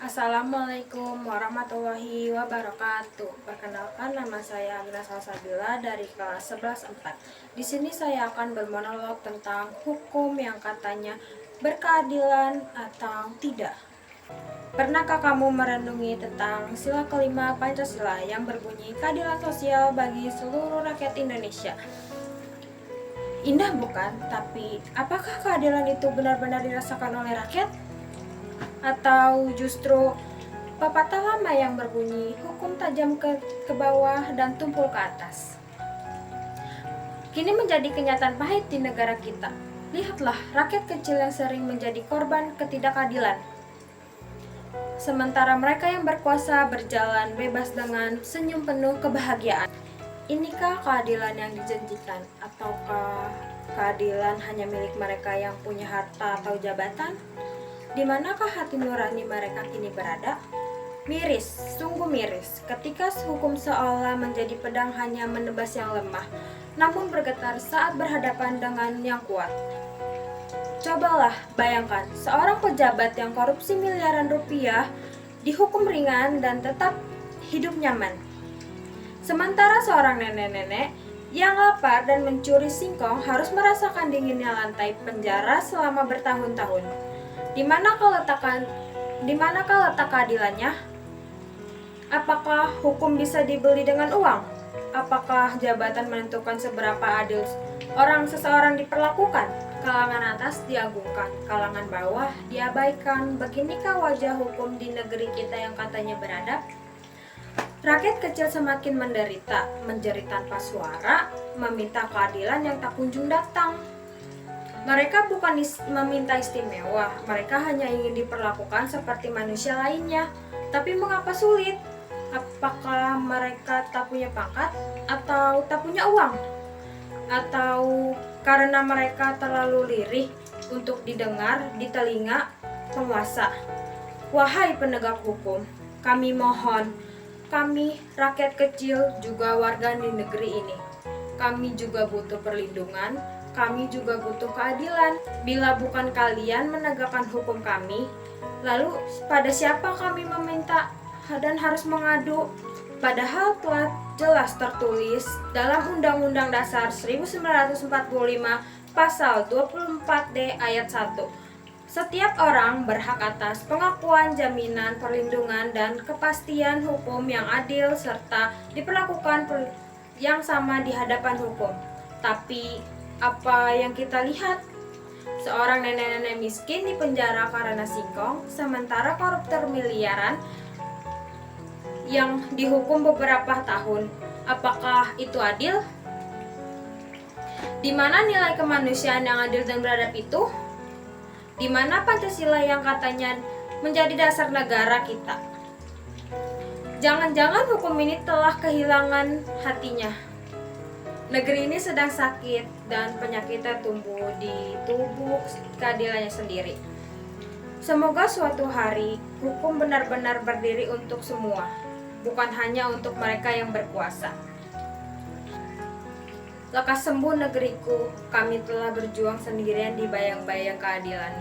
Assalamualaikum warahmatullahi wabarakatuh. Perkenalkan, nama saya Agnes Salsabila dari kelas 11-4. Di sini saya akan bermonolog tentang hukum yang katanya berkeadilan atau tidak. Pernahkah kamu merenungi tentang sila kelima Pancasila yang berbunyi keadilan sosial bagi seluruh rakyat Indonesia? Indah bukan? Tapi apakah keadilan itu benar-benar dirasakan oleh rakyat? Atau justru pepatah lama yang berbunyi hukum tajam ke bawah dan tumpul ke atas? Kini menjadi kenyataan pahit di negara kita. Lihatlah rakyat kecil yang sering menjadi korban ketidakadilan. Sementara mereka yang berkuasa berjalan bebas dengan senyum penuh kebahagiaan. Inikah keadilan yang dijanjikan? Ataukah keadilan hanya milik mereka yang punya harta atau jabatan? Di manakah hati nurani mereka kini berada? Miris, sungguh miris, ketika hukum seolah menjadi pedang hanya menebas yang lemah, namun bergetar saat berhadapan dengan yang kuat. Cobalah bayangkan, seorang pejabat yang korupsi miliaran rupiah dihukum ringan dan tetap hidup nyaman. Sementara seorang nenek-nenek yang lapar dan mencuri singkong harus merasakan dinginnya lantai penjara selama bertahun-tahun. Di manakah letak keadilannya? Apakah hukum bisa dibeli dengan uang? Apakah jabatan menentukan seberapa adil seseorang diperlakukan? Kalangan atas diagungkan, kalangan bawah diabaikan. Beginikah wajah hukum di negeri kita yang katanya beradab? Rakyat kecil semakin menderita, menjerit tanpa suara, meminta keadilan yang tak kunjung datang. Mereka bukan meminta istimewa, mereka hanya ingin diperlakukan seperti manusia lainnya. Tapi mengapa sulit? Apakah mereka tak punya pangkat? Atau tak punya uang? Atau karena mereka terlalu lirih untuk didengar di telinga penguasa? Wahai penegak hukum, kami mohon, kami rakyat kecil juga warga di negeri ini. Kami juga butuh perlindungan. Kami juga butuh keadilan. Bila bukan kalian menegakkan hukum kami, lalu pada siapa kami meminta dan harus mengadu? Padahal telah jelas tertulis dalam Undang-Undang Dasar 1945 Pasal 24D ayat 1. Setiap orang berhak atas pengakuan, jaminan, perlindungan, dan kepastian hukum yang adil serta diperlakukan yang sama di hadapan hukum. Tapi apa yang kita lihat? Seorang nenek-nenek miskin dipenjara karena singkong, sementara koruptor miliaran yang dihukum beberapa tahun. Apakah itu adil? Di mana nilai kemanusiaan yang adil dan beradab itu? Di mana Pancasila yang katanya menjadi dasar negara kita? Jangan-jangan hukum ini telah kehilangan hatinya. Negeri ini sedang sakit dan penyakitnya tumbuh di tubuh keadilannya sendiri. Semoga suatu hari hukum benar-benar berdiri untuk semua, bukan hanya untuk mereka yang berkuasa. Lekas sembuh negeriku, kami telah berjuang sendirian di bayang-bayang keadilan.